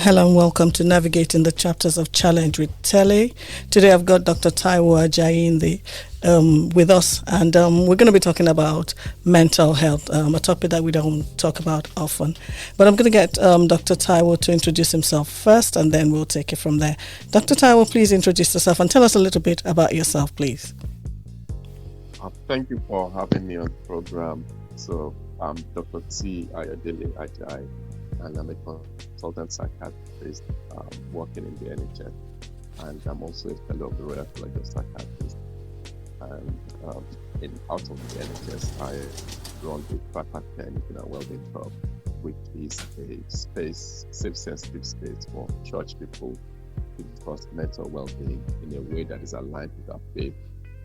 Hello and welcome to Navigating the Chapters of Challenge with Tele. Today I've got Dr. Taiwo Ajayi with us, and we're going to be talking about mental health, a topic that we don't talk about often. But I'm going to get Dr. Taiwo to introduce himself first, and then we'll take it from there. Dr. Taiwo, please introduce yourself and tell us a little bit about yourself, please. Thank you for having me on the program. So I'm Dr. Ajayi, and I'm a consultant psychiatrist working in the NHS, and I'm also a fellow of the Royal College of Psychiatrists. And out of the NHS, I run the Private Care and Wellbeing Club, which is a space, safe, sensitive space for church people to discuss mental well-being in a way that is aligned with our faith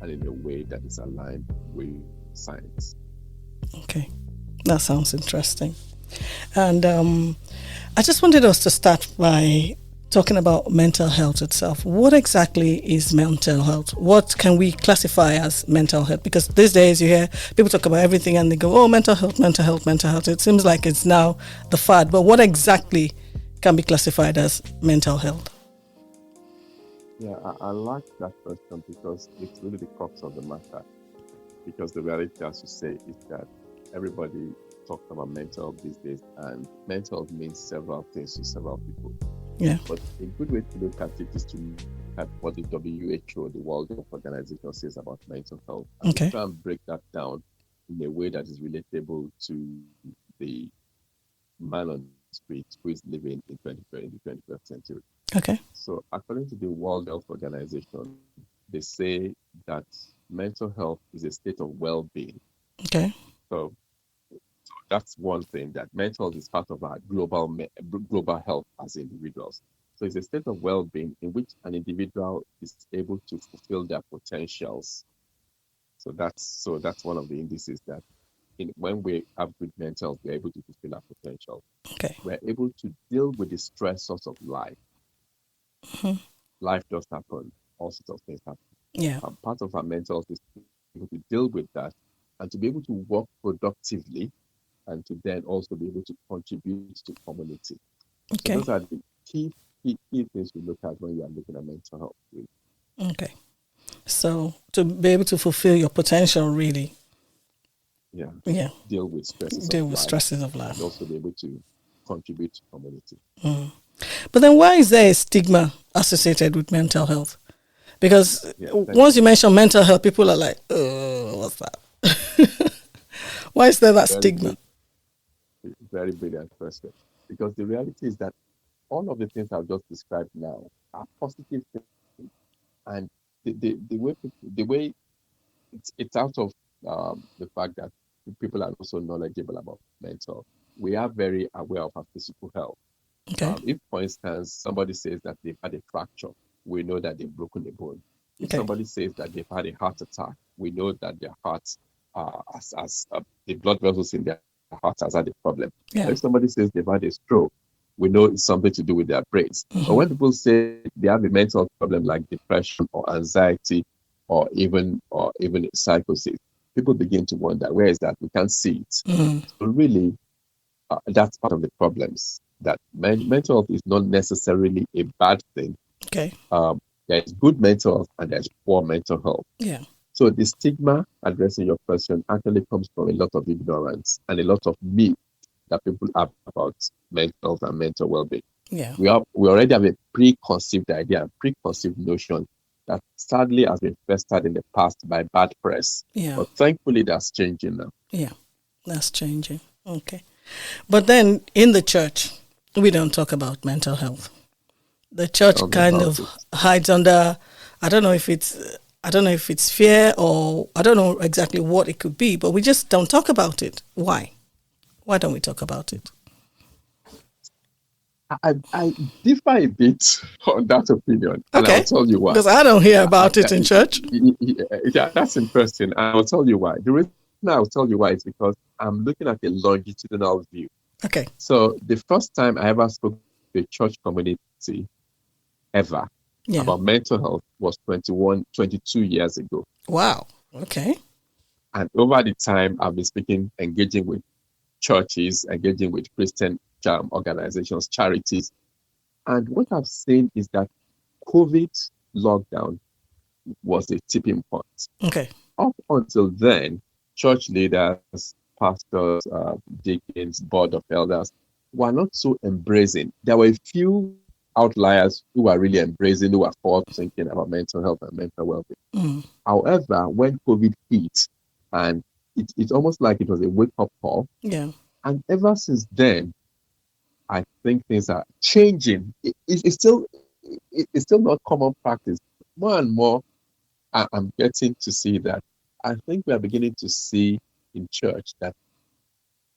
and in a way that is aligned with science. Okay, that sounds interesting. And I just wanted us to start by talking about mental health itself. What exactly is mental health? What can we classify as mental health? Because these days you hear people talk about everything and they go, oh, mental health, mental health, mental health. It seems like it's now the fad. But what exactly can be classified as mental health? Yeah, I like that question because it's really the crux of the matter. Because the reality, as you say, is that everybody talks about mental health these days, and mental health means several things to several people. Yeah. But a good way to look at it is to look at what the WHO, the World Health Organization, says about mental health. And Okay. try and break that down in a way that is relatable to the man on the street who is living in the 21st century. Okay. So according to the World Health Organization, they say that mental health is a state of well-being. Okay. So that's one thing, that mental health is part of our global health as individuals. So it's a state of well-being in which an individual is able to fulfill their potentials. So that's one of the indices that when we have good mental health, we're able to fulfill our potential. Okay. We're able to deal with the stressors of life. Mm-hmm. Life does happen. All sorts of things happen. Yeah. And part of our mental health is to be able to deal with that and to be able to work productively and to then also be able to contribute to community. Okay. So those are the key things we look at when you are looking at mental health. Really. Okay. So to be able to fulfill your potential, really. Yeah. Yeah. Deal with stresses of life. And also be able to contribute to community. Mm. But then why is there a stigma associated with mental health? Because once you mention mental health, people are like, what's that? Why is there that stigma? Very brilliant question. Because the reality is that all of the things I've just described now are positive things. And the way it's out of the fact that people are also knowledgeable about mental. We are very aware of our physical health. Okay. If, for instance, somebody says that they've had a fracture, we know that they've broken a bone. If somebody says that they've had a heart attack, we know that their heart, the blood vessels in their heart has had a problem. Yeah. If somebody says they've had a stroke, we know it's something to do with their brains. Mm-hmm. But when people say they have a mental problem like depression or anxiety or even psychosis, people begin to wonder, where is that? We can't see it. Mm-hmm. So really, that's part of the problems. That mental health is not necessarily a bad thing. Okay. There's good mental health and there's poor mental health. Yeah. So the stigma, addressing your question, actually comes from a lot of ignorance and a lot of myth that people have about mental health and mental well-being. Yeah. We already have a preconceived idea, a preconceived notion that sadly has been festered in the past by bad press. Yeah. But thankfully that's changing now. Yeah, that's changing. Okay. But then in the church, we don't talk about mental health. The church kind of hides under, I don't know if it's fear, or I don't know exactly what it could be, but we just don't talk about it. Why? Why don't we talk about it? I differ a bit on that opinion. And Okay. I'll tell you why. Because I don't hear about it in church. Yeah, that's interesting. And I'll tell you why. The reason I'll tell you why is because I'm looking at a longitudinal view. Okay. So the first time I ever spoke to a church community ever about mental health was 22 years ago. Wow. Okay. And over the time, I've been engaging with churches, engaging with Christian organizations, charities, And what I've seen is that COVID lockdown was a tipping point. Okay. Up until then, church leaders, pastors, deacons, board of elders were not so embracing. There were a few outliers who were really embracing, who were forward thinking about mental health and mental well-being. Mm. However, when COVID hit, and it's almost like it was a wake-up call, Yeah. and ever since then, I think things are changing. It's still not common practice. More and more, I'm getting to see that. I think we are beginning to see in church that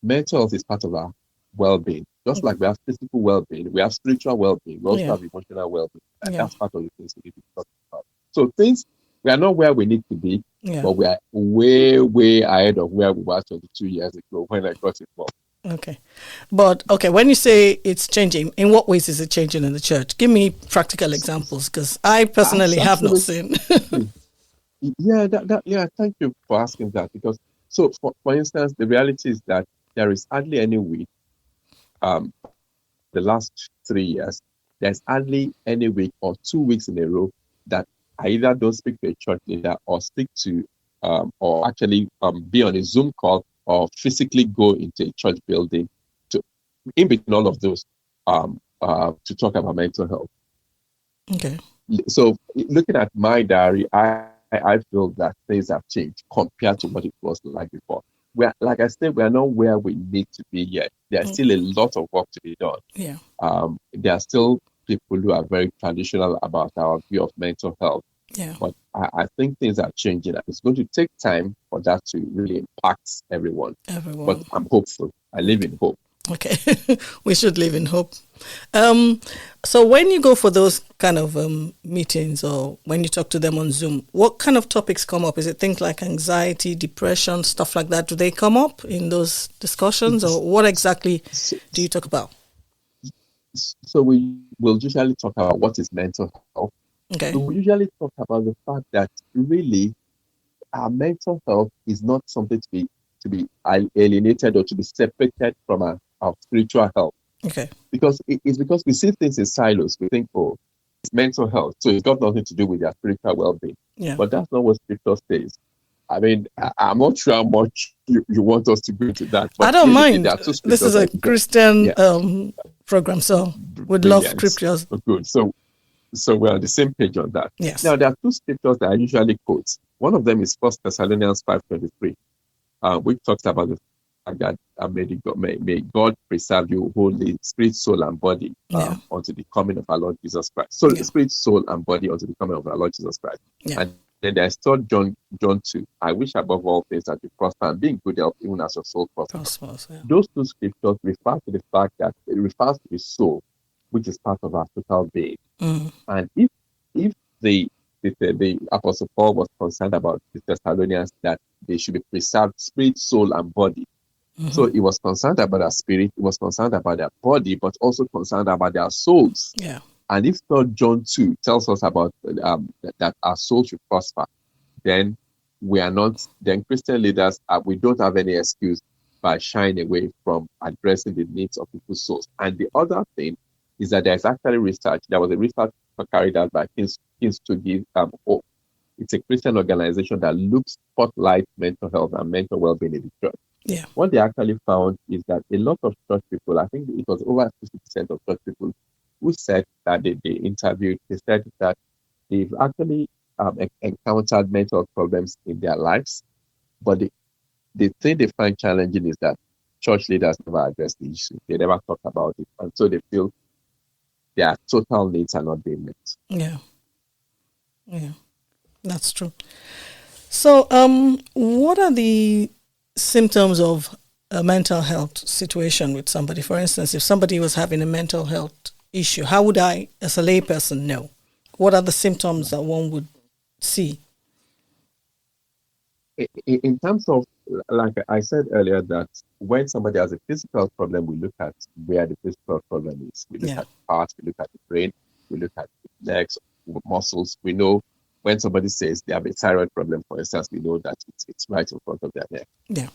mental health is part of our well-being. Just like we have physical well-being, we have spiritual well-being, we also Yeah. have emotional well-being. And Yeah. that's part of the things we need to talk about. So things we are not where we need to be, Yeah. but we are way, way ahead of where we were 22 years ago when I got involved. Okay. But okay, when you say it's changing, in what ways is it changing in the church? Give me practical examples, because I personally have not seen. Absolutely. Yeah, thank you for asking that because for instance, the reality is that there is hardly any week, the last 3 years, there's hardly any week or 2 weeks in a row that I either don't speak to a church leader or speak to or actually be on a Zoom call or physically go into a church building to in between all of those to talk about mental health. Okay. So looking at my diary, I feel that things have changed compared to what it was like before. We're, like I said, we're not where we need to be yet. There's still a lot of work to be done. Yeah. There are still people who are very traditional about our view of mental health. Yeah. But I think things are changing. It's going to take time for that to really impact everyone. But Everyone. I'm hopeful. I live in hope. Okay. We should live in hope. So when you go for those kind of meetings, or when you talk to them on Zoom, what kind of topics come up? Is it things like anxiety, depression, stuff like that? Do they come up in those discussions, or what exactly So, do you talk about? so we will usually talk about what is mental health. Okay. We will usually talk about the fact that really our mental health is not something to be alienated or to be separated from our spiritual health. Okay. Because it's because we see things in silos. We think, oh, it's mental health, so it's got nothing to do with their spiritual well-being. Yeah. But that's not what scripture says. I mean, I'm not sure how much you want us to go into that. But I don't really, mind. there are two This is scriptures a that Christian yeah, program, so would love brilliant. scriptures. Good. So we're on the same page on that. Yes. Now there are two scriptures that I usually quote. One of them is 1 Thessalonians 5:23, which talks about the fact that may God preserve you wholly, spirit, soul, and body Yeah. unto the coming of our Lord Jesus Christ. So Yeah. spirit, soul, and body unto the coming of our Lord Jesus Christ. Yeah. And then there's 3 John 2. I wish above all things that you prosper and be in good health, even as your soul prospers. Prosperous, yeah. Those two scriptures refer to the fact that it refers to the soul, which is part of our total being. Mm. And if the Apostle Paul was concerned about the Thessalonians that they should be preserved spirit, soul, and body. Mm-hmm. So he was concerned about their spirit, he was concerned about their body, but also concerned about their souls. Yeah. And if 3 John 2 tells us about that our soul should prosper, then Christian leaders, we don't have any excuse by shying away from addressing the needs of people's souls. And the other thing is that there's actually research. There was a research carried out by Kings to Give Hope. It's a Christian organization that looks spotlight mental health and mental well-being in the church. Yeah. What they actually found is that a lot of church people, I think it was over 50% of church people who said that they interviewed, they said that they've actually encountered mental problems in their lives, but the thing they find challenging is that church leaders never address the issue. They never talk about it, and so they feel their total needs are not being met. Yeah. Yeah. That's true. So, what are the symptoms of a mental health situation with somebody? For instance, if somebody was having a mental health issue, how would I, as a layperson, know? What are the symptoms that one would see? In terms of, like I said earlier, that when somebody has a physical problem, we look at where the physical problem is. We look at the heart, we look at the brain, we look at the legs, muscles. We know when somebody says they have a thyroid problem, for instance, we know that it's right in front of their neck. Yeah.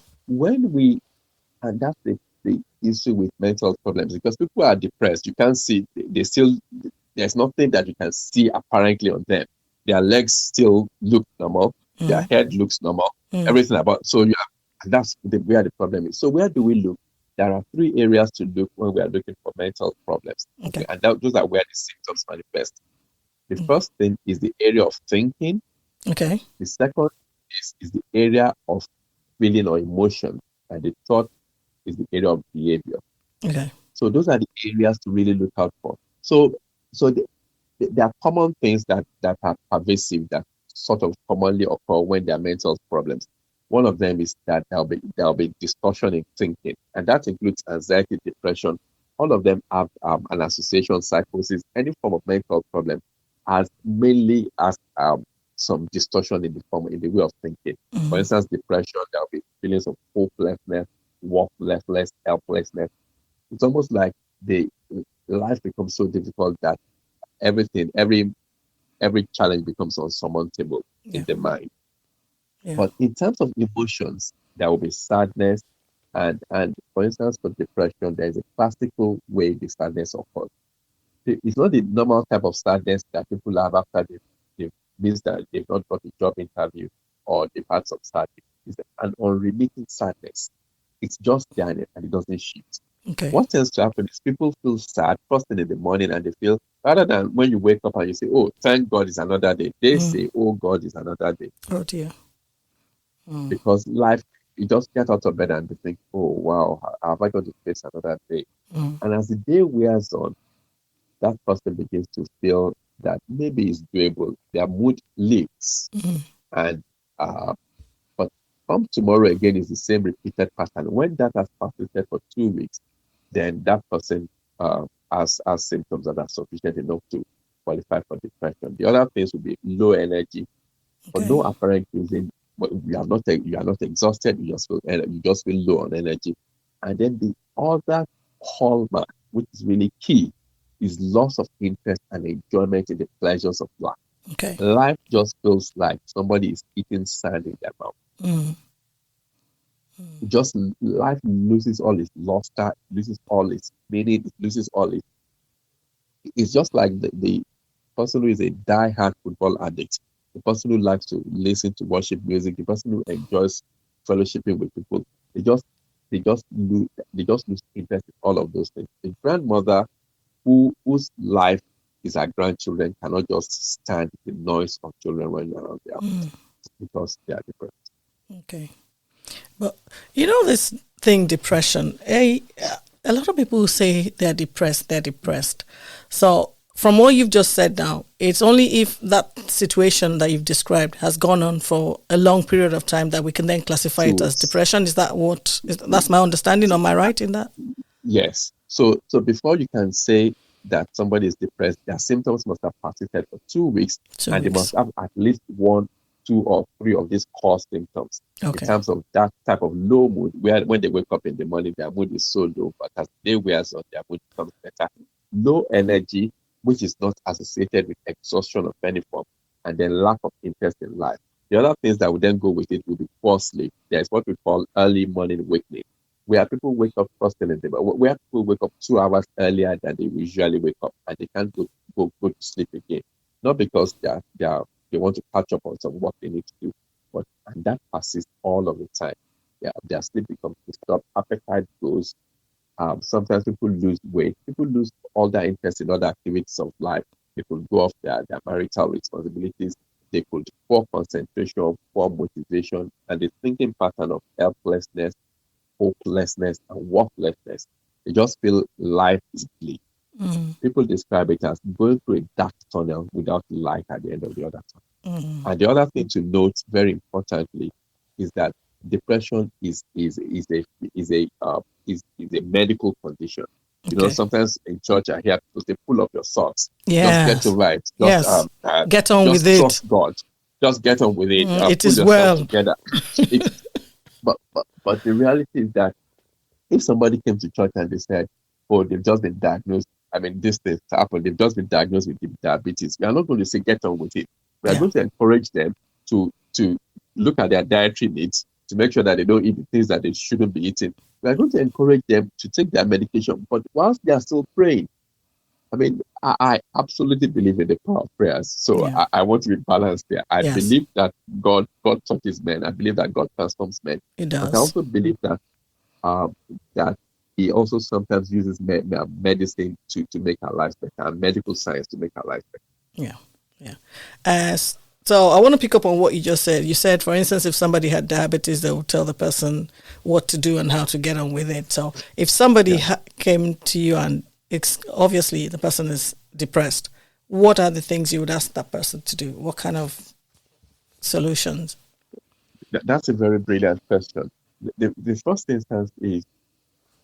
And that's the the issue with mental problems, because people are depressed. You can't see, they still, there's nothing that you can see apparently on them. Their legs still look normal, their head looks normal, everything about, so you are, and that's where the problem is. So where do we look? There are three areas to look when we are looking for mental problems. Okay. And those are where the symptoms manifest. The first thing is the area of thinking. Okay. The second is the area of feeling or emotion. And the third is the area of behavior. Okay. So those are the areas to really look out for. So there are common things that are pervasive, that sort of commonly occur when there are mental problems. One of them is that there'll be distortion in thinking, and that includes anxiety, depression. All of them have an association, psychosis, any form of mental problem, as mainly as some distortion in the way of thinking. For instance, depression, there'll be feelings of hopelessness, worthlessness, helplessness. It's almost like the life becomes so difficult that everything, every challenge becomes unsurmountable in Yeah. the mind. Yeah. But in terms of emotions, there will be sadness, and for instance, for depression, there is a classical way the sadness occurs. It's not the normal type of sadness that people have after they've missed that they've not got a job interview or they've had some sadness. It's an unremitting sadness. It's just there and it doesn't shift. Okay. What tends to happen is people feel sad first thing in the morning, and they feel, rather than when you wake up and you say, "Oh, thank God it's another day," they say, "Oh God, it's another day," Oh dear. because life. You just get out of bed and you think, "Oh wow, how have I got to face another day?" And as the day wears on, that person begins to feel that maybe it's doable. Their mood lifts, and but come tomorrow again is the same repeated pattern. When that has persisted for 2 weeks, then that person has symptoms that are sufficient enough to qualify for depression. The other things would be low energy for Okay. no apparent reason. But you are not exhausted. You just feel low on energy. And then the other hallmark, which is really key, is loss of interest and enjoyment in the pleasures of life. Okay. Life just feels like somebody is eating sand in their mouth. Just life loses all its luster, loses all its meaning, it loses all its. It's just like the person who is a die-hard football addict, the person who likes to listen to worship music, the person who enjoys fellowshipping with people. They just lose interest in all of those things. The grandmother whose life is her grandchildren cannot just stand the noise of children running around their house because they are different. Okay. But this thing, depression, a lot of people who say they're depressed. So from what you've just said now, it's only if that situation that you've described has gone on for a long period of time that we can then classify it as depression. Is that that's my understanding? Am I right in that? Yes. So before you can say that somebody is depressed, their symptoms must have persisted for 2 weeks, and they must have at least 1, 2, or 3 of these core symptoms. Okay. In terms of that type of low mood, where when they wake up in the morning, their mood is so low, but as the day wears on, their mood becomes better. Low energy, which is not associated with exhaustion of any form, and then lack of interest in life. The other things that would then go with it will be poor sleep. There's what we call early morning awakening, where people wake up first thing in the day, where people wake up 2 hours earlier than they usually wake up, and they can't go to sleep again. Not because they want to catch up on some work they need to do, and that persists all of the time. Yeah, their sleep becomes disturbed, appetite goes. Sometimes people lose weight. People lose all their interest in other activities of life. They could go off their marital responsibilities. They could poor concentration, poor motivation, and the thinking pattern of helplessness, hopelessness, and worthlessness. They just feel life is bleak. People describe it as going through a dark tunnel without light at the end of the other tunnel. And the other thing to note, very importantly, is that depression is a medical condition. Okay. Sometimes in church I hear people say, "Pull up your socks, just get Yes. over it, Yes. Get on just with it. trust God, just get on with it, It pull is yourself well. together." But the reality is that if somebody came to church and they said, "Oh, they've just been diagnosed," I mean, this thing happened, they've just been diagnosed with diabetes, we are not going to say get on with it. We are going to encourage them to look at their dietary needs, to make sure that they don't eat the things that they shouldn't be eating, We are going to encourage them to take their medication, but whilst they are still praying, I mean, I absolutely believe in the power of prayers. So Yeah. I want to be balanced there. I Yes, believe that God touches men. I believe that God transforms men. it But I does. also believe um, that He also sometimes uses medicine to make our lives better, and medical science to make our lives better. Yeah. Yeah. As so I want to pick up on what you just said. You said, for instance, if somebody had diabetes, they would tell the person what to do and how to get on with it. So if somebody Yeah, came to you and it's obviously the person is depressed, what are the things you would ask that person to do? What kind of solutions? that's a very brilliant question. The first instance is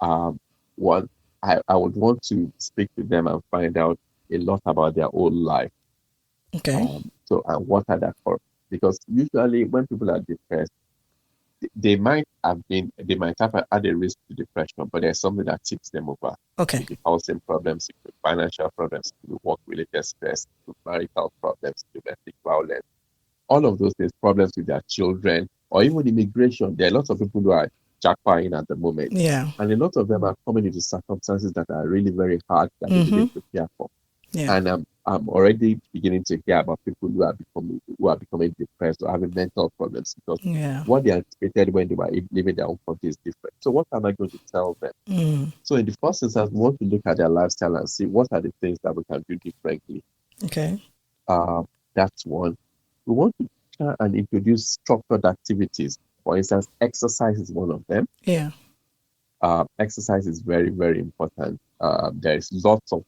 um, one, I would want to speak to them and find out a lot about their own life. Okay. So, and what are their core? Because usually when people are depressed, they might have had a risk to depression, but there's something that tips them over. It Okay. could be housing problems, it could be financial problems, it could be work-related stress, it could be marital problems, domestic violence, all of those things, problems with their children, or even immigration. There are lots of people who are jackpotting at the moment, Yeah. and a lot of them are coming into circumstances that are really very hard that they Mm-hmm. didn't prepare for. Yeah. And I'm already beginning to hear about people who are becoming depressed or having mental problems because Yeah. what they anticipated when they were living their own country is different. So what am I going to tell them? Mm. So in the first instance, we want to look at their lifestyle and see what are the things that we can do differently. Okay. Uh, that's one. We want to try and introduce structured activities. For instance, exercise is one of them. Yeah. Exercise is very, very important. There is lots of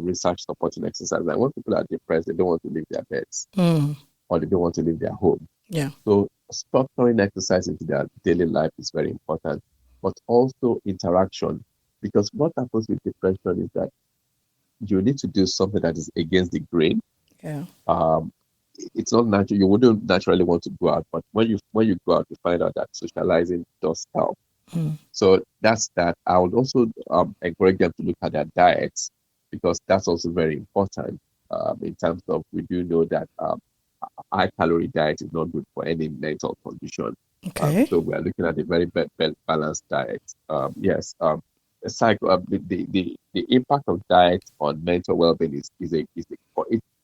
research supporting exercise. Like when people are depressed, they don't want to leave their beds Mm. or they don't want to leave their home. Yeah. So structuring exercise into their daily life is very important, but also interaction. Because what happens with depression is that you need to do something that is against the grain. Yeah. Um, it's not natural. You wouldn't naturally want to go out, but when you go out, you find out that socializing does help. Mm. So that's that. I would also encourage them to look at their diets because that's also very important in terms of we do know that high calorie diet is not good for any mental condition. Okay. So we are looking at a very balanced diet. Yes, the impact of diet on mental well-being it's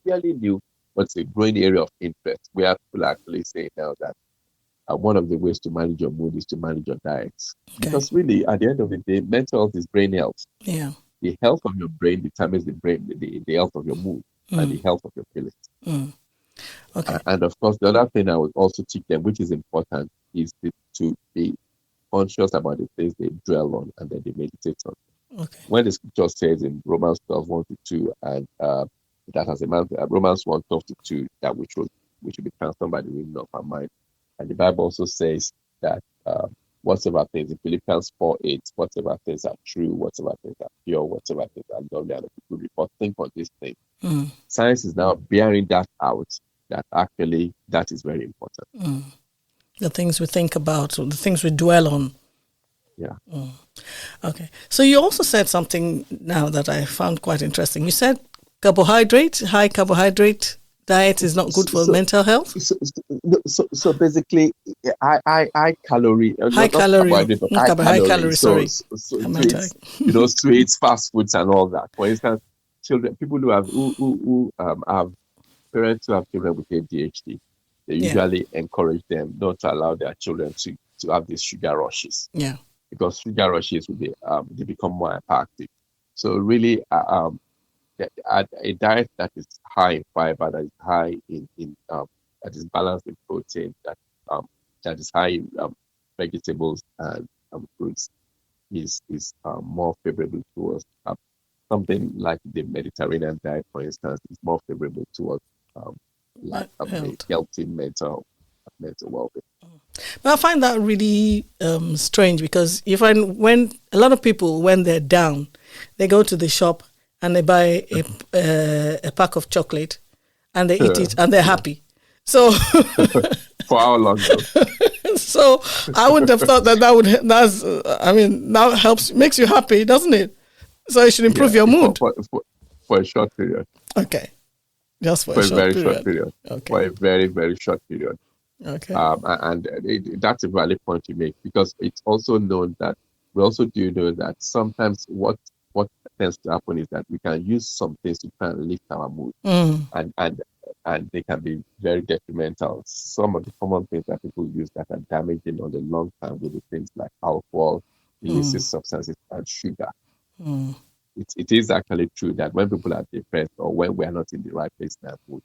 fairly new, but it's a growing area of interest where people are actually saying now that one of the ways to manage your mood is to manage your diet. Okay. Because really, at the end of the day, mental health is brain health. Yeah. The health of your brain determines the health of your mood and Mm. the health of your feelings. Mm. Okay. And of course, the other thing I would also teach them, which is important, is to be conscious about the things they dwell on and then they meditate on. Okay. When the scripture says in Romans 12, 1 to 2, and that as a man, Romans 1, 12 to 2, that we should be transformed by the renewing of our mind. And the Bible also says that whatsoever things, in Philippians 4, 8, whatsoever things are true, whatsoever things are pure, whatsoever things are lovely and of good report, think on these things. Mm. Science is now bearing that out, that actually that is very important. Mm. The things we think about, the things we dwell on. Yeah. Mm. Okay. So you also said something now that I found quite interesting. You said high carbohydrate diet is not good for So, mental health. so basically, high calorie, High not calorie, carbohydrate, but high high calorie. calorie. So, Sorry, so I meant high. sweets, sweets, fast foods, and all that. For instance, children, people who have parents who have children with ADHD, they Yeah. usually encourage them not to allow their children to have these sugar rushes Yeah. because sugar rushes will be they become more hyperactive. So really, a diet that is high in fiber, that is high in that is balanced in protein, um, that is high in vegetables and fruits is more favorable towards something like the Mediterranean diet, for instance, is more favorable towards um, like a Health. healthy mental well-being. But I find that really strange because you find when a lot of people, when they're down, they go to the shop and they buy a pack of chocolate and they eat Yeah, it and they're yeah. happy. So, For how long though? so I wouldn't have thought that I mean, that helps, makes you happy, doesn't it? So it should Yeah, improve your mood. for a short period, Okay. Just for a for a short very short period. period, for Okay. a very very short period. Okay. And that's a valid point you make because it's also known that we also do know that sometimes what tends to happen is that we can use some things to try and lift our mood, Mm, and and and they can be very detrimental. Some of the common things that people use that are damaging on the long term will be things like alcohol, illicit mm, substances, and sugar. mm, It is actually true that when people are depressed or when we are not in the right place in that mood,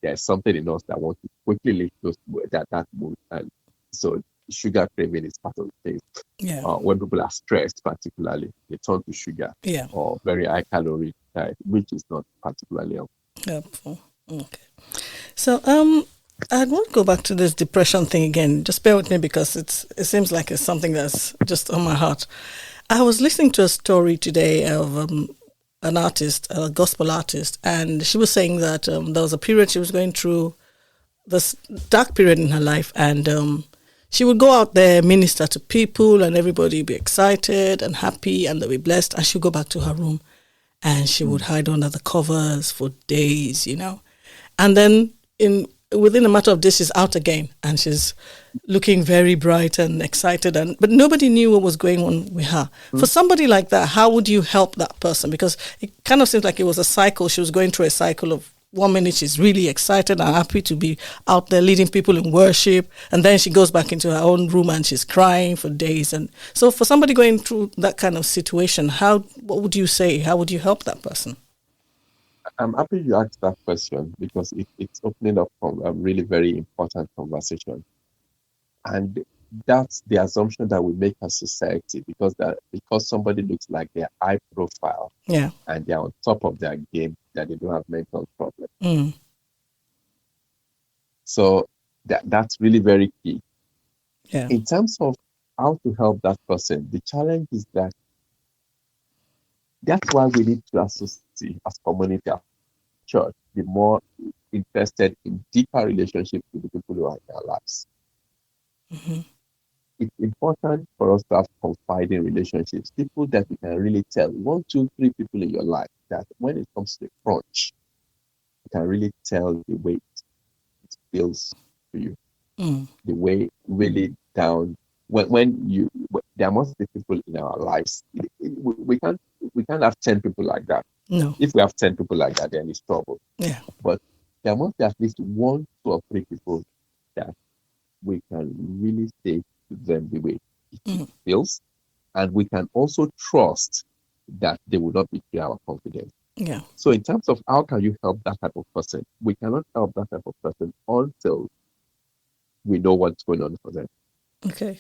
there's something in us that wants to quickly lift that mood. And so sugar craving is part of the thing. yeah, When people are stressed, particularly, they turn to sugar yeah, or very high calorie diet, which is not particularly helpful. helpful. Okay. So, I want to go back to this depression thing again. Just bear with me because it seems like it's something that's just on my heart. I was listening to a story today of an artist, a gospel artist, and she was saying that there was a period she was going through, this dark period in her life, and she would go out there, minister to people, and everybody would be excited and happy, and they'll be blessed. And she'd go back to her room, and she would Mm. hide under the covers for days, and then in within a matter of days, she's out again, and she's looking very bright and excited, and but nobody knew what was going on with her. For Mm. somebody like that, how would you help that person? Because it kind of seems like it was a cycle. She was going through a cycle of 1 minute she's really excited and happy to be out there leading people in worship, and then she goes back into her own room and she's crying for days. And so for somebody going through that kind of situation, what would you say? How would you help that person? I'm happy you asked that question because it's opening up a really very important conversation. And that's the assumption that we make as society because somebody looks like they're high profile Yeah. and they're on top of their game that they don't have mental problems. Mm. So that's really very key. Yeah. In terms of how to help that person, the challenge is that that's why we need to, as society, as community, as church, be more interested in deeper relationships with the people who are in our lives. Hmm. It's important for us to have confiding relationships, people that we can really tell, one, two, three people in your life that when it comes to the crunch, you can really tell the way it feels to you, Mm. the way really down. There must be people in our lives. We can't have 10 people like that. No. If we have 10 people like that, then it's trouble. Yeah. But there must be at least one, two, or three people that we can really say to them the way it Mm. feels, and we can also trust that they will not betray our confidence. Yeah. So, in terms of how can you help that type of person, we cannot help that type of person until we know what's going on for them. Okay.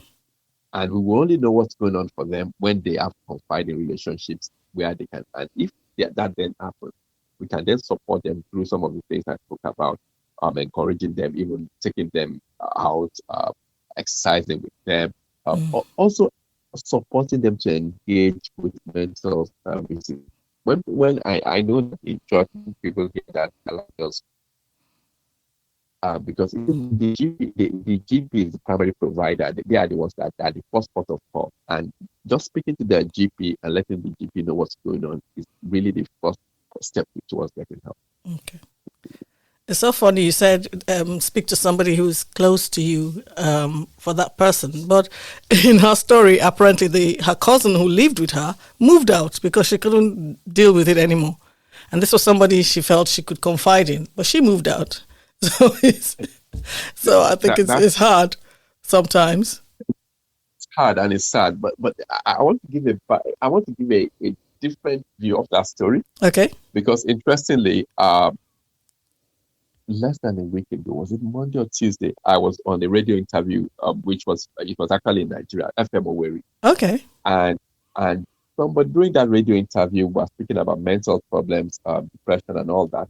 And we will only know what's going on for them when they have confiding relationships where they can. And if that then happens, we can then support them through some of the things I spoke about, encouraging them, even taking them out, exercising with them, Mm. also supporting them to engage with mental services. When I know that in church people hear that a lot of because the GP is the primary provider. They are the ones that are the first port of call. And just speaking to their GP and letting the GP know what's going on is really the first step towards getting help. Okay. It's so funny you said speak to somebody who's close to you for that person. But in her story, apparently her cousin who lived with her moved out because she couldn't deal with it anymore. And this was somebody she felt she could confide in, but she moved out. So I think That's it's hard sometimes. hard and it's sad, but I want to give a different view of that story Okay. because interestingly, less than a week ago, was it Monday or Tuesday? I was on a radio interview, which was it was actually in Nigeria, FM Owerri, Okay. and and somebody during that radio interview was speaking about mental problems, depression, and all that.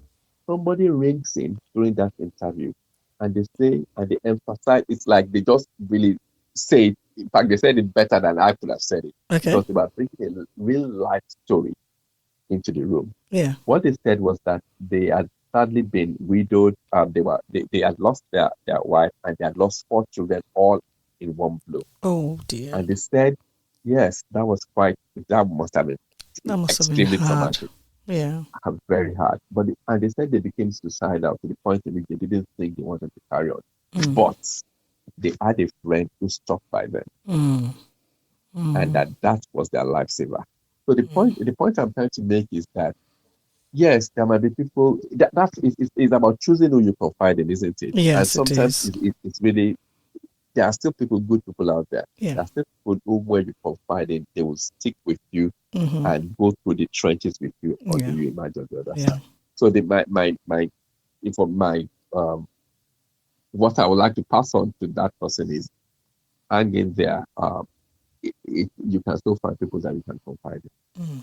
Somebody rings in during that interview, and they say and they emphasize. It's like they just really say it. In fact, they said it better than I could have said it Okay. because they were bringing a real life story into the room. Yeah. What they said was that they had sadly been widowed. They had lost their wife and they had lost 4 children all in one blow. Oh dear. And they said, yes, that must have been That must have been extremely hard. traumatic Yeah. and very hard. And they said they became suicidal to the point in which they didn't think they wanted to carry on. Mm. But they had a friend who stuck by them. Mm. and that was their lifesaver. So the point I'm trying to make is that yes, there might be people is about choosing who you confide in, isn't it? And Yes, it sometimes is. it's really there are still people, good people out there. Yeah. There are still people who, when you confide in, they will stick with you Mm-hmm. and go through the trenches with you until Yeah. you emerge on the other Yeah. side. So my if my what I would like to pass on to that person is hang in there. You can still find people that you can confide in.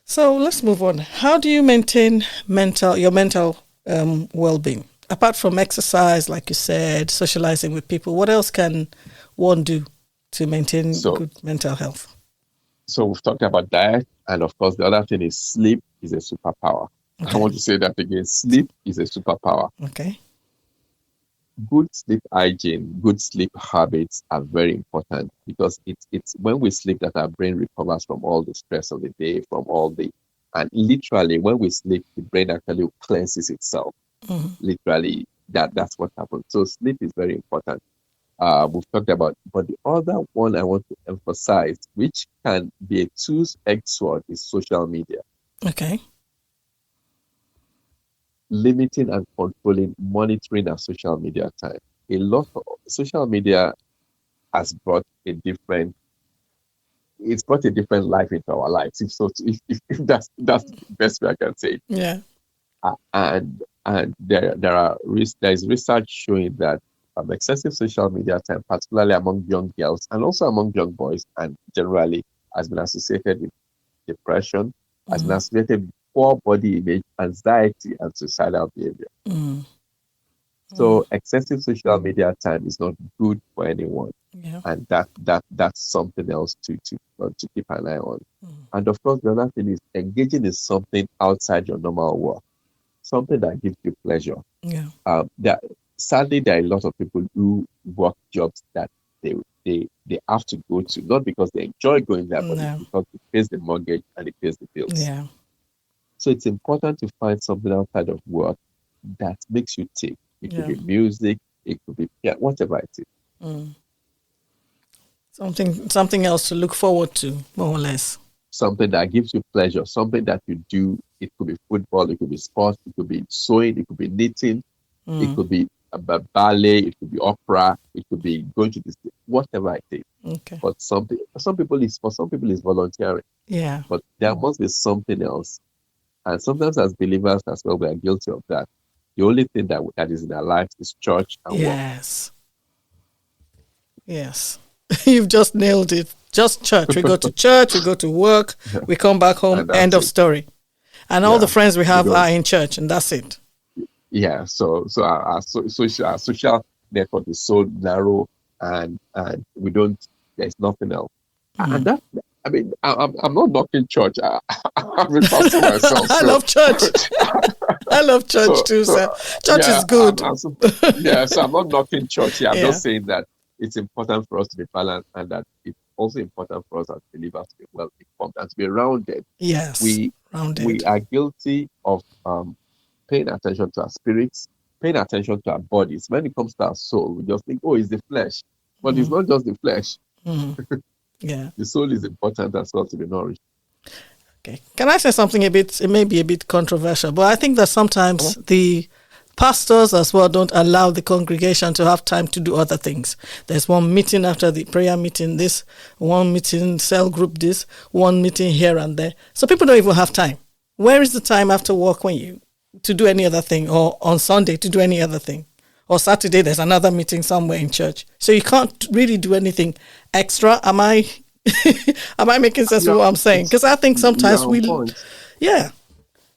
So let's move on. How do you maintain your mental well-being? Apart from exercise, like you said, socializing with people, what else can one do to maintain So good mental health? so we've talked about diet, and of course the other thing is sleep is a superpower. I Okay. want to say that again. Sleep is a superpower. Okay. Good sleep hygiene, good sleep habits are very important because it's when we sleep that our brain recovers from all the stress of the day, from all the and literally when we sleep, the brain actually cleanses itself. Literally, that's what happens. So sleep is very important. We've talked about, but the other one I want to emphasize, which can be a two-edged sword, is social media. Okay. Limiting and controlling, monitoring our social media time. A lot of social media has brought a different it's brought a different life into our lives. If that's the best way I can say it. Yeah. And there is research showing that excessive social media time, particularly among young girls and also among young boys, and generally has been associated with depression, has been associated with poor body image, anxiety, and suicidal behavior. So excessive social media time is not good for anyone, Yeah. and that's something else to keep an eye on. And of course, the other thing is engaging in something outside your normal work, something that gives you pleasure. Yeah. That sadly there are a lot of people who work jobs that they have to go to, not because they enjoy going there, but it's No. because it pays the mortgage and it pays the bills. Yeah. So it's important to find something outside of work that makes you tick. It could Yeah. be music, it could be whatever it is. Something else to look forward to, more or less. Something that gives you pleasure, something that you do. It could be football, it could be sports, it could be sewing, it could be knitting, it could be a ballet, it could be opera, it could be going to this, whatever it is. Okay. But some people is volunteering, Yeah. but there must be something else. And sometimes as believers as well, we are guilty of that. The only thing that is in our lives is church and work. Yes. Yes. You've just nailed it. Just church. We go to church, we go to work, we come back home, And end that's of it. story. And all Yeah, the friends we we have don't. are in church, and that's it. Yeah, so our social network is so narrow, and we don't. There's nothing else. And that, I mean, I'm not knocking church. I'm a pastor myself, I so love church. I love church so too, so sir. Church yeah, is good. so I'm not knocking church. Yeah, I'm Yeah. just saying that it's important for us to be balanced, and that it's also important for us as believers to be well informed and to be rounded. Yes. We Rounded. we are guilty of paying attention to our spirits, paying attention to our bodies. When it comes to our soul, we just think, oh, it's the flesh. But it's not just the flesh. Yeah. The soul is important as well to be nourished. Okay. Can I say something it may be a bit controversial, but I think that sometimes the pastors as well don't allow the congregation to have time to do other things. There's one meeting after the prayer meeting, this, one meeting, cell group, this, one meeting here and there. So people don't even have time. Where is the time after work to do any other thing, or on Sunday to do any other thing? Or Saturday, there's another meeting somewhere in church. So you can't really do anything extra. Am I making sense of Yeah, what I'm saying? Because I think you're sometimes on point. yeah.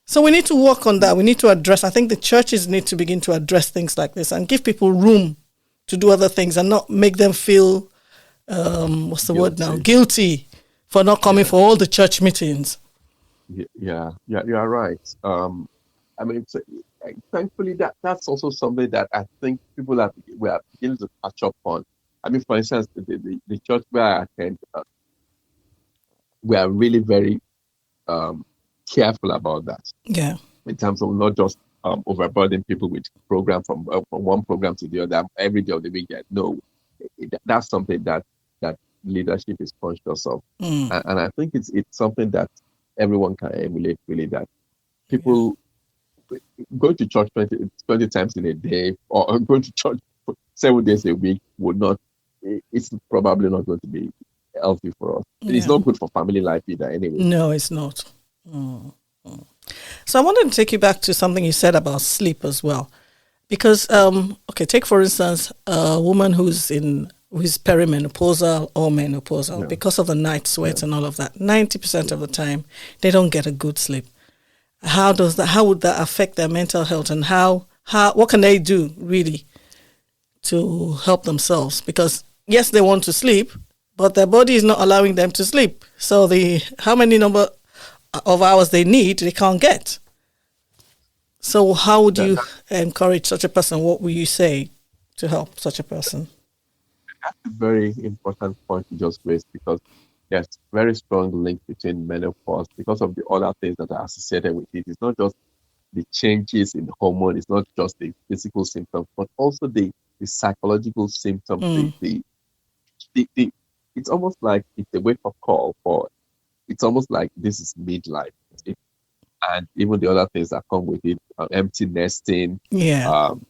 So we need to work on that. We need to address, I think the churches need to begin to address things like this and give people room to do other things and not make them feel, what's the word now? Guilty. Guilty for not coming Yeah, for all the church meetings. yeah, you are right. I mean, thankfully that's also something that I think we are beginning to catch up on. I mean, for instance, the church where I attend, we are really very careful about that Yeah. in terms of not just overburdening people with program from one program to the other every day of the week. No, that's something that leadership is conscious of. Mm. And I think it's something that everyone can emulate, really, that Yeah. people going to church 20 times in a day or going to church 7 days a week would not, it's probably not going to be healthy for us. It's Yeah. not good for family life either, anyway. No, it's not. Mm. So I wanted to take you back to something you said about sleep as well. Because, okay, take for instance a woman who's perimenopausal or menopausal. Yeah, Because of the night sweat yeah. and all of that, 90% of the time they don't get a good sleep. How would that affect their mental health, and what can they do really to help themselves? Because yes, they want to sleep, but their body is not allowing them to sleep. So the how many number of hours they need, they can't get. So how would That, you encourage such a person? What would you say to help such a person? that's a very important point you just raised, because there's very strong link between menopause because of the other things that are associated with it. It's not just the changes in the hormone, it's not just the physical symptoms, but also the psychological symptoms, Mm, the it's almost like it's a wake up call for, it's almost like this is midlife. It, and even the other things that come with it, empty nesting. yeah. Um,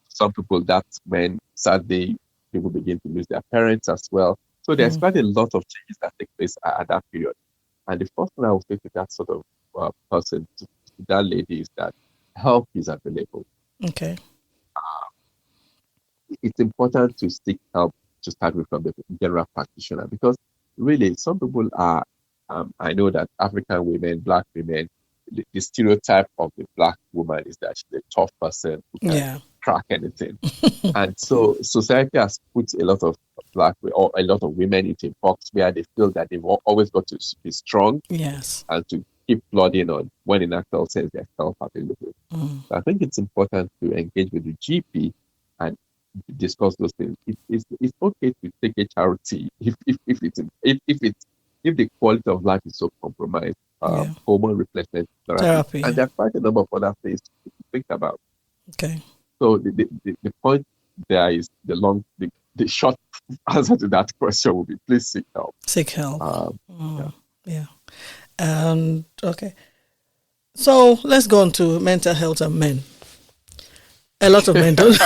some people, that's when sadly people begin to lose their parents as well. So there's Mm, quite a lot of changes that take place at that period. And the first thing I would say to that sort of person, to that lady, is that help is available. okay. It's important to seek help to start with from the general practitioner, because really some people are, I know that African women, black women, the stereotype of the black woman is that she's a tough person who can Yeah. crack anything. And so society has put a lot of or a lot of women into a box where they feel that they've always got to be strong Yes. and to keep plodding on, when in actual sense they're self-available. Mm, So I think it's important to engage with the GP and discuss those things. It's okay to take a charity if the quality of life is so compromised. yeah. Hormone replacement therapy, Therapy. and Yeah. there are quite a number of other things to think about. Okay. So the point there is the short answer to that question will be, please seek help. Seek help. Yeah. Yeah. And okay. So let's go on to mental health and men. A lot of men don't.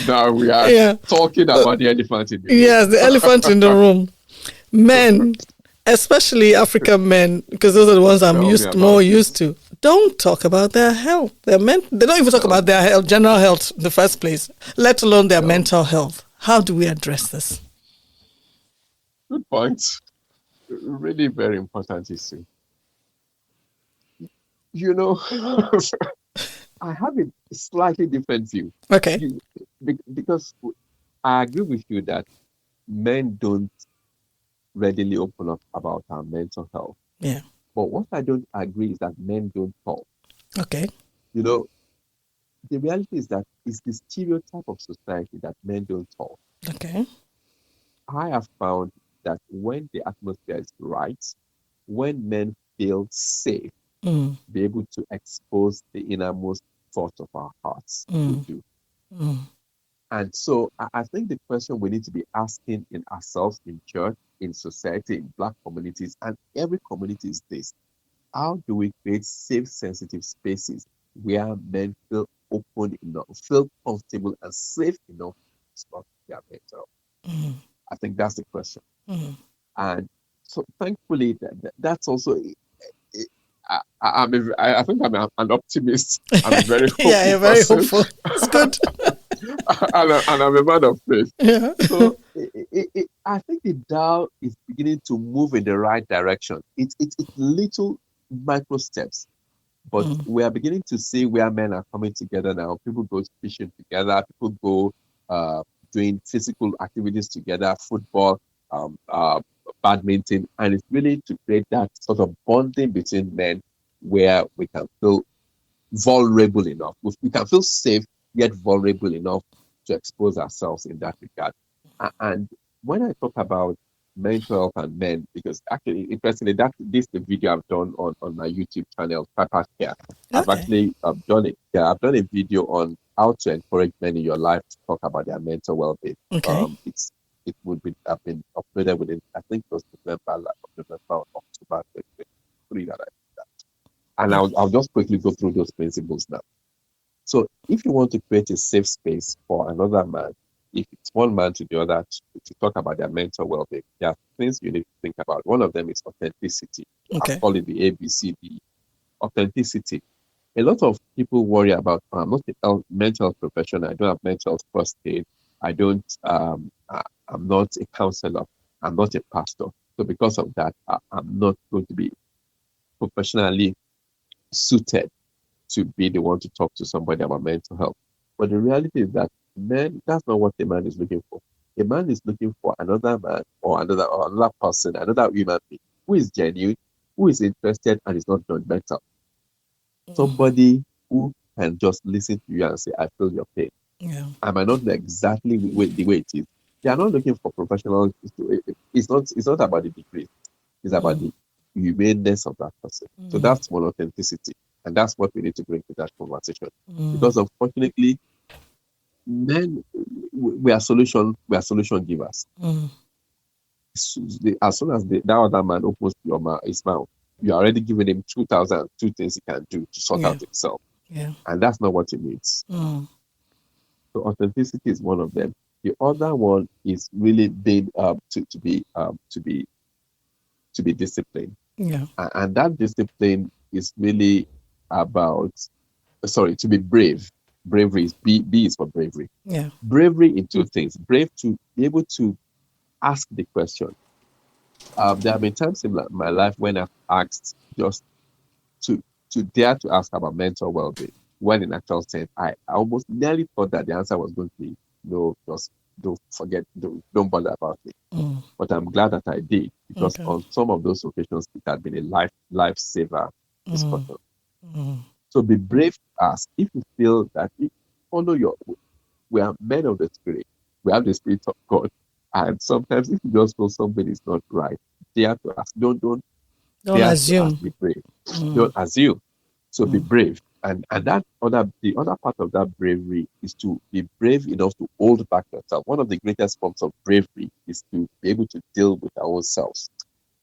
Now we are Yeah. talking about the elephant in the room. Yes, the elephant in the room. Men, especially African men, because those are the ones I'm Tell me more about used it. to, don't talk about their health. They don't even talk No, about their health, general health in the first place, let alone their no. mental health. How do we address this? Good point. Really very important issue. You know, I have a slightly different view. Okay. You, because I agree with you that men don't readily open up about our mental health. Yeah. But what I don't agree is that men don't talk. Okay. You know, the reality is that it's the stereotype of society that men don't talk. Okay. I have found that when the atmosphere is right, when men feel safe, Mm, be able to expose the innermost thoughts of our hearts, we mm, do. mm. And so I think the question we need to be asking in ourselves, in church, in society, in Black communities, and every community is this: how do we create safe, sensitive spaces where men feel open enough, feel comfortable and safe enough to talk their mental? I think that's the question. And so thankfully, that's also, I think I'm an optimist. I'm a very Yeah, hopeful you're very person, hopeful. It's good. and I'm a man of faith. Yeah. So I think the dial is beginning to move in the right direction. It's little micro steps, but Mm, we are beginning to see where men are coming together now. People go fishing together. People go doing physical activities together, football, um, uh, badminton, and it's really to create that sort of bonding between men where we can feel vulnerable enough. We can feel safe yet vulnerable enough to expose ourselves in that regard. And when I talk about mental health and men, because actually, interestingly, that this the video I've done on my YouTube channel, Papa Care. I've okay. actually done it. Yeah, I've done a video on how to encourage men in your life to talk about their mental well-being. Okay. It's it would be have been uploaded within, I think it was November, like November or October 2023 that I did that. And Mm. I'll just quickly go through those principles now. So if you want to create a safe space for another man, if it's one man to the other to talk about their mental well-being, there are things you need to think about. One of them is authenticity. I Okay. call it the ABCD. Authenticity. A lot of people worry about, I'm not a mental health professional. I don't have mental health first aid. I don't. I'm not a counselor. I'm not a pastor. So because of that, I'm not going to be professionally suited to be the one to talk to somebody about mental health. But the reality is that that's not what a man is looking for. A man is looking for another man or another person, another human being who is genuine, who is interested and is not judgmental. Mm. Somebody who can just listen to you and say, I feel your pain. Yeah. I might not know exactly the way it is. They are not looking for professional. It's not about the degree. It's about Mm. the humaneness of that person. So Mm. that's one authenticity. And that's what we need to bring to that conversation. Mm. Because unfortunately, men we are solution givers. Mm. As soon as that other man opens his mouth, you are already giving him 2,000 two things he can do to sort Yeah. out himself. Yeah. And that's not what he needs. Mm. So authenticity is one of them. The other one is really being to be disciplined. Yeah. And that discipline is really about, sorry, to be brave. Bravery is B is for bravery. Yeah. Bravery in two things. Brave to be able to ask the question. There have been times in my life when I've asked just to to dare to ask about mental well-being. When in actual sense, I almost nearly thought that the answer was going to be no, just don't forget, don't bother about it. Mm. But I'm glad that I did because Okay. on some of those occasions it had been a lifesaver Mm. discussion. Mm. So be brave to ask if you feel that follow your. We are men of the spirit. We have the spirit of God, and sometimes if you just feel something is not right, dare to ask. Don't Don't dare to ask. assume. Be brave. Mm. Don't assume. So be Mm. brave. And the other part of that bravery is to be brave enough to hold back yourself. One of the greatest forms of bravery is to be able to deal with our own selves.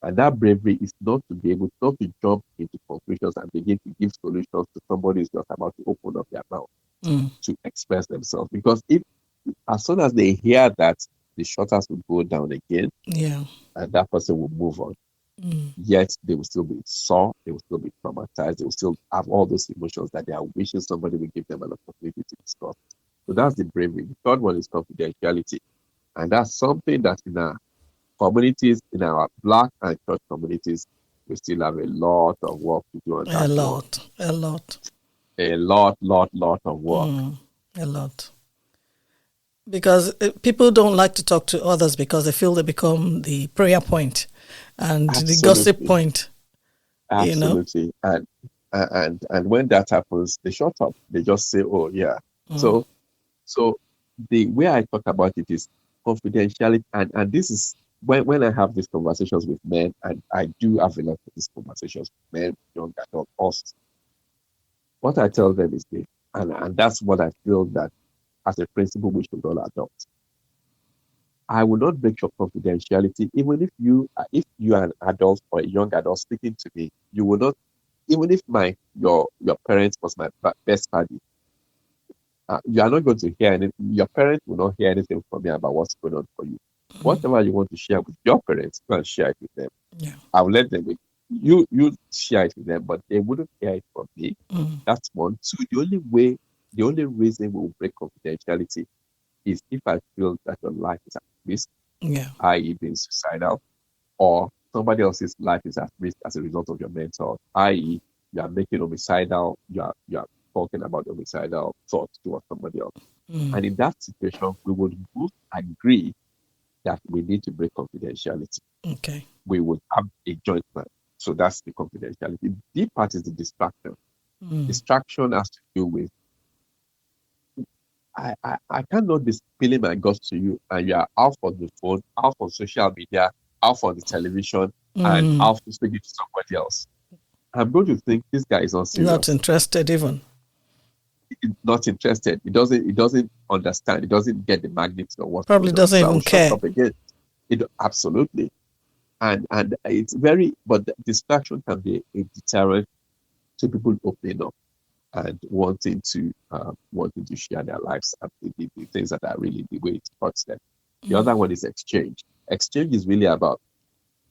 And that bravery is not to be able not to jump into conclusions and begin to give solutions to somebody who's just about to open up their mouth Mm. to express themselves. Because if as soon as they hear that, the shutters will go down again Yeah. and that person will move on. Mm. Yet they will still be sore, they will still be traumatized, they will still have all those emotions that they are wishing somebody will give them an opportunity to discuss. So that's the bravery. The third one is confidentiality. And that's something that in our communities, in our Black and church communities, we still have a lot of work to do on A that one. lot. A lot. A lot of work. Mm. A lot. Because people don't like to talk to others because they feel they become the prayer point and the gossip Absolutely. point, you know? Absolutely. And when that happens, they shut up. They just say, oh yeah. Mm. So so the way I talk about it is confidentiality, and this is when I have these conversations with men, and I do have a lot of these conversations with men, young adults, us. What I tell them is this, and that's what I feel that as a principle we should all adopt. I will not break your confidentiality, even if you are an adult or a young adult speaking to me. You will not, even if your parents was my best buddy. You are not going to hear anything. Your parents will not hear anything from me about what's going on for you. Mm. Whatever you want to share with your parents, go and share it with them. Yeah. I'll let them. You share it with them, but they wouldn't hear it from me. Mm. That's one. Two. The only reason we will break confidentiality is if I feel that your life is at risk, Yeah. i.e., being suicidal, or somebody else's life is at risk as a result of your mental, health, i.e., you are making homicidal, you are talking about homicidal thoughts towards somebody else. Mm. And in that situation, we would both agree that we need to break confidentiality. Okay. We would have a joint plan. So that's the confidentiality. The part is the distraction. Mm. Distraction has to do with I cannot be spilling my guts to you and you are out on the phone, out on social media, out on the television, and Mm. out speaking to somebody else. I'm going to think this guy is not Not serious. interested even. not interested. It doesn't understand. It doesn't get the magnitude of what's Probably going on. doesn't So I will even shut care. up again. It absolutely. And it's but the distraction can be a deterrent to people opening up and wanting to share their lives and the things that are really the way it hurts them. The other one is exchange. Exchange is really about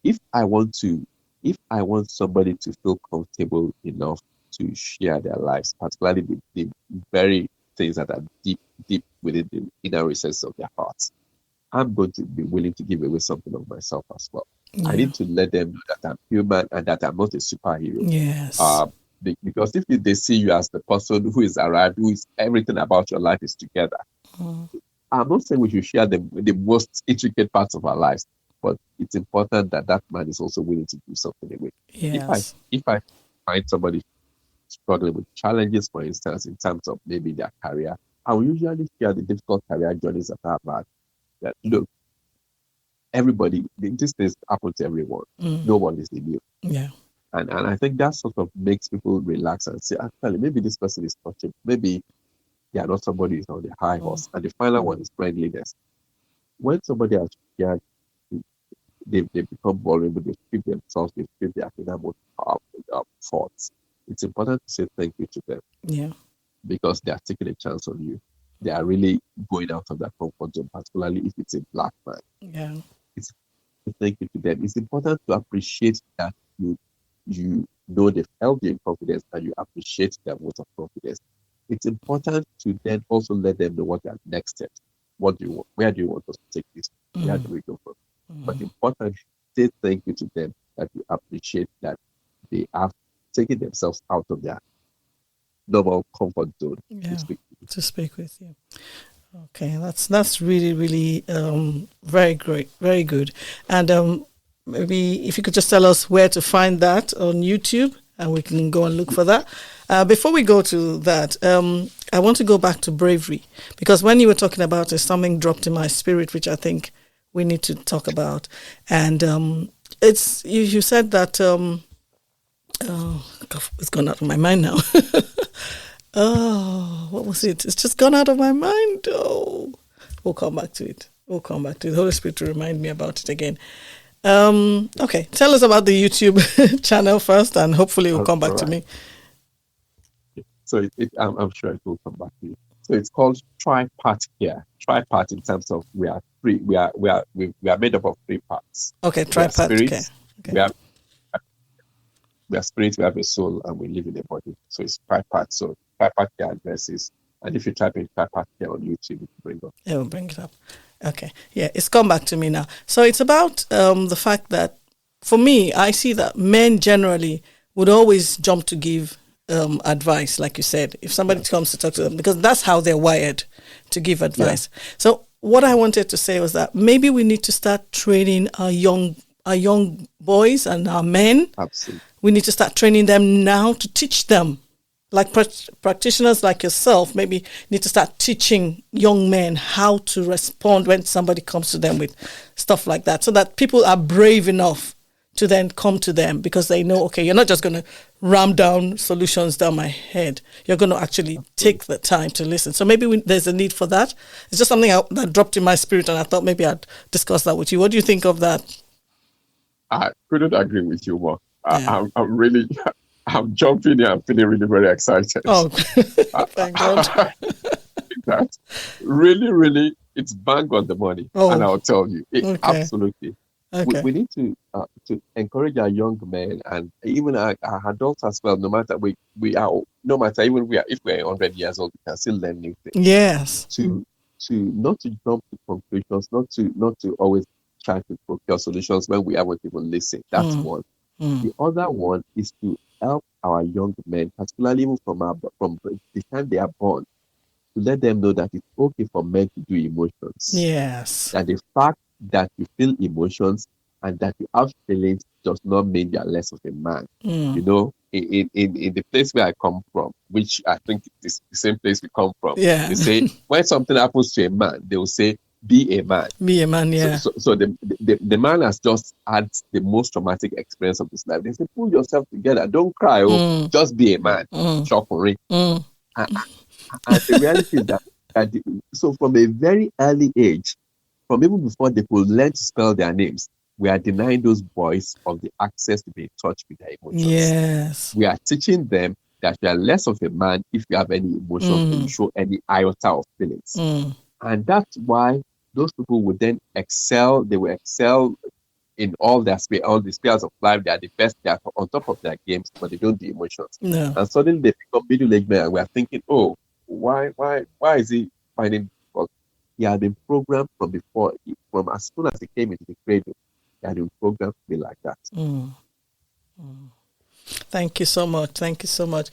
if I want to, if I want somebody to feel comfortable enough to share their lives, particularly the very things that are deep within the inner recesses of their hearts, I'm going to be willing to give away something of myself as well. I Yeah. need to let them know that I'm human and that I'm not a superhero. Yes. Uh, because if they see you as the person who is arrived, who is everything about your life is together, I'm not saying we should share the most intricate parts of our lives, but it's important that that man is also willing to do something away. If I Yes. if I find somebody struggling with challenges, for instance, in terms of maybe their career, I will usually share the difficult career journeys that I've had. That look, everybody, these things happen to everyone. No one is immune. Yeah. And I think that sort of makes people relax and say, actually, maybe this person is touching. Maybe they are not somebody who's on the high horse. And the final one is friendliness. When somebody has shared, they become vulnerable, they strip themselves, they strip their inner most powerful thoughts. It's important to say thank you to them Yeah. because they are taking a chance on you. They are really going out of their comfort zone, particularly if it's a black man. Yeah. It's thank you to them. It's important to appreciate that you know they've held you in confidence and you appreciate their vote of confidence. It's important to then also let them know what their next steps. What do you want? Where do you want us to take this? Where do we go from? But important, say thank you to them that you appreciate that they have taken themselves out of their normal comfort zone to Yeah. speak. To speak with you. Okay, that's really really very great, very good. And maybe if you could just tell us where to find that on YouTube, and we can go and look for that. Before we go to that, I want to go back to bravery because when you were talking about it, something dropped in my spirit, which I think we need to talk about. And it's you said that. Oh, God, it's gone out of my mind now. Oh, what was it? It's just gone out of my mind. Oh, we'll come back to it. We'll come back to it. The Holy Spirit to remind me about it again. Okay, tell us about the YouTube channel first, and hopefully it will All come back to right. me. So I'm sure it will come back to you. So it's called tripart care. Tripart in terms of we are three. We are made up of three parts. Okay, We are tripod. Okay, spirits. okay, We are spirits. We have a soul, and we live in a body. So it's tripart. So tripart care addresses. And if you type in tripart care on YouTube, it will bring up. I will bring it up. Okay, yeah, it's come back to me now. So it's about the fact that for me, I see that men generally would always jump to give advice, like you said, if somebody Yes. comes to talk to them, because that's how they're wired to give Yeah. advice. So what I wanted to say was that maybe we need to start training our young boys and our men. Absolutely. We need to start training them now to teach them like practitioners like yourself maybe need to start teaching young men how to respond when somebody comes to them with stuff like that so that people are brave enough to then come to them because they know, okay, you're not just going to ram down solutions down my head. You're going to actually take the time to listen. So maybe there's a need for that. It's just something that dropped in my spirit and I thought maybe I'd discuss that with you. What do you think of that? I couldn't agree with you more. Yeah. I'm really, I'm jumping here. I'm feeling really very excited. Oh, Uh, thank God. that really, it's bang on the money. And Oh, I'll tell you, okay. absolutely. Okay. We need to encourage our young men and even our adults as well. No matter even if we're 100 years old, we can still learn new things. Yes. To not to jump to conclusions, not to always try to procure solutions when we haven't even listened. That's Mm, one. mm. The other one is to help our young men, particularly even from the time they are born, to let them know that it's okay for men to do emotions. Yes. That the fact that you feel emotions and that you have feelings does not mean you're less of a man. Mm. You know, in the place where I come from, which I think is the same place we come from, Yeah. they say when something happens to a man, they will say, be a man. Be a man, So, yeah. so, so the man has just had the most traumatic experience of his life. They say, pull yourself together, don't cry, Mm, just be a man. mm, Shocking. mm. And the reality is so from a very early age, from even before they could learn to spell their names, we are denying those boys of the access to be in touch with their emotions. Yes. We are teaching them that you are less of a man if you have any emotions or you show any iota of feelings. And that's why those people would then excel. They will excel in all the spheres of life. They are the best. They are on top of their games, but they don't do emotions. No. And suddenly they become middle-aged men, and we are thinking, oh, why is he finding it difficult? He had been programmed from before, from as soon as he came into the cradle. He had been programmed to be like that. Thank you so much. Thank you so much.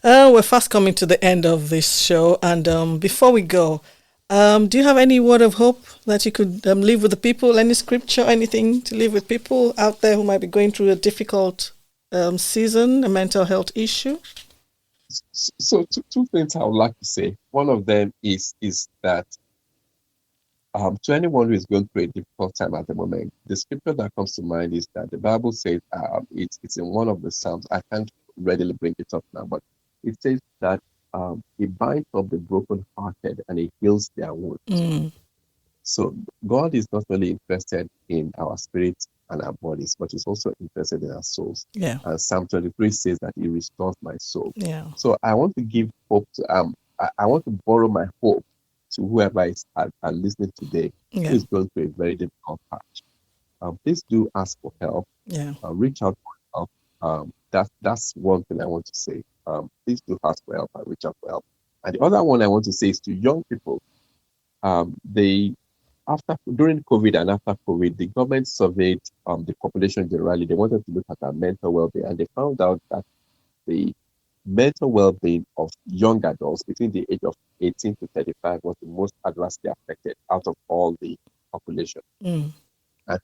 We're fast coming to the end of this show, and before we go, do you have any word of hope that you could leave with the people? Any scripture, anything to leave with people out there who might be going through a difficult season, a mental health issue? So two things I would like to say. One of them is that to anyone who is going through a difficult time at the moment, the scripture that comes to mind is that the Bible says it's in one of the Psalms. I can't readily bring it up now, but it says that he binds up the brokenhearted and he heals their wounds. So God is not only interested in our spirits and our bodies, but he's also interested in our souls. Yeah. And Psalm 23 says that he restores my soul. Yeah. So I want to give hope to I want to borrow my hope to whoever is listening today who is going through a very difficult patch. Please do ask for help. Yeah. Reach out for help. That's one thing I want to say. Please do ask for help and reach out for help. And the other one I want to say is to young people. During COVID and after COVID, the government surveyed the population generally. They wanted to look at our mental well-being, and they found out that the mental well-being of young adults between the age of 18 to 35 was the most adversely affected out of all the population. And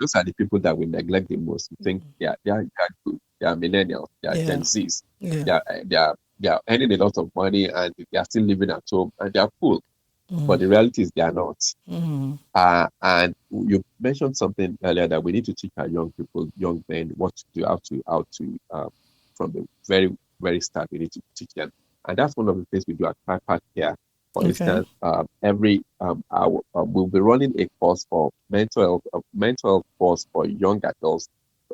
those are the people that we neglect the most. We think they are good. They are millennials. They are Gen Zs. They are earning a lot of money and they are still living at home and they are cool. But the reality is they are not. And you mentioned something earlier that we need to teach our young people, young men, what to do, how to from the very, very start. We need to teach them. And that's one of the things we do at Tripart Care. For instance, every hour, we'll be running a course for mental health course for young adults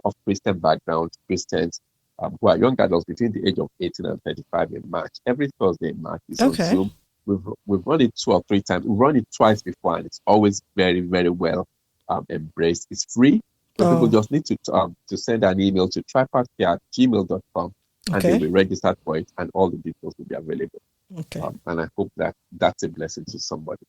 of Christian background, Christians who are young adults between the age of 18 and 35 in March. Every Thursday in March is on Zoom. We've run it 2 or 3 times. We've run it twice before, and it's always very, very well embraced. It's free. So people just need to send an email to tripartcare@gmail.com and they will register for it, and all the details will be available. And I hope that that's a blessing to somebody.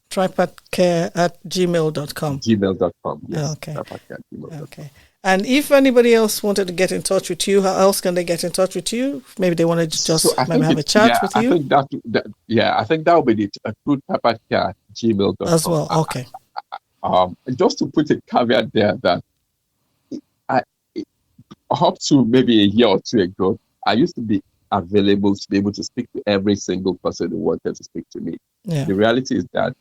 tripartcare@gmail.com. Gmail.com. Yes. Tripartcare@gmail.com. And if anybody else wanted to get in touch with you, how else can they get in touch with you? Maybe they want to just have a chat with you. I think that would be it. Through tripartcare@gmail.com. As well. Just to put a caveat there that up to maybe a year or 2 ago, I used to be available to be able to speak to every single person who wanted to speak to me. The reality is that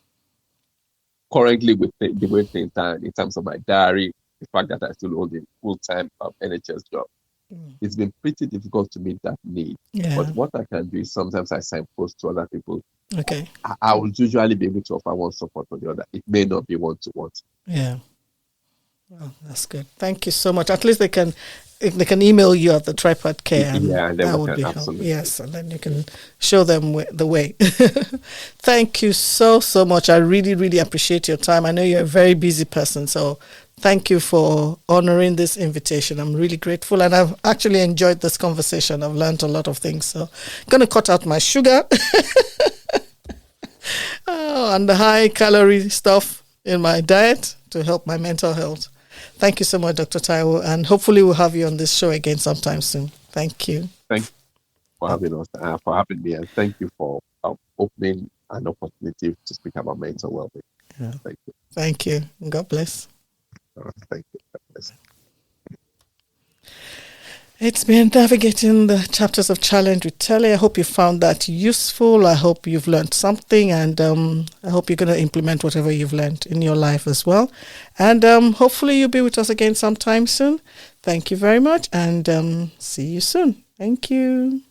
currently with the way things are in terms of my diary, the fact that I still hold a full-time NHS job, it's been pretty difficult to meet that need. But what I can do is sometimes I signpost to other people. I will usually be able to offer one support or the other. It may not be one-to-one. Well, that's good. Thank you so much. At least they can email you at the Tripart Care. And that would be helpful. Yes, and then you can show them the way. Thank you so much. I really, really appreciate your time. I know you're a very busy person, so thank you for honoring this invitation. I'm really grateful, and I've actually enjoyed this conversation. I've learned a lot of things, so I'm going to cut out my sugar and the high-calorie stuff in my diet to help my mental health. Thank you so much, Dr. Taiwo, and hopefully we'll have you on this show again sometime soon. Thank you. Thank you for having us, for having me, and thank you for opening an opportunity to speak about mental well-being. Thank you. Thank you. God bless. Thank you. God bless. It's been navigating the chapters of challenge with Telly. I hope you found that useful. I hope you've learned something, and I hope you're going to implement whatever you've learned in your life as well. And hopefully you'll be with us again sometime soon. Thank you very much, and see you soon. Thank you.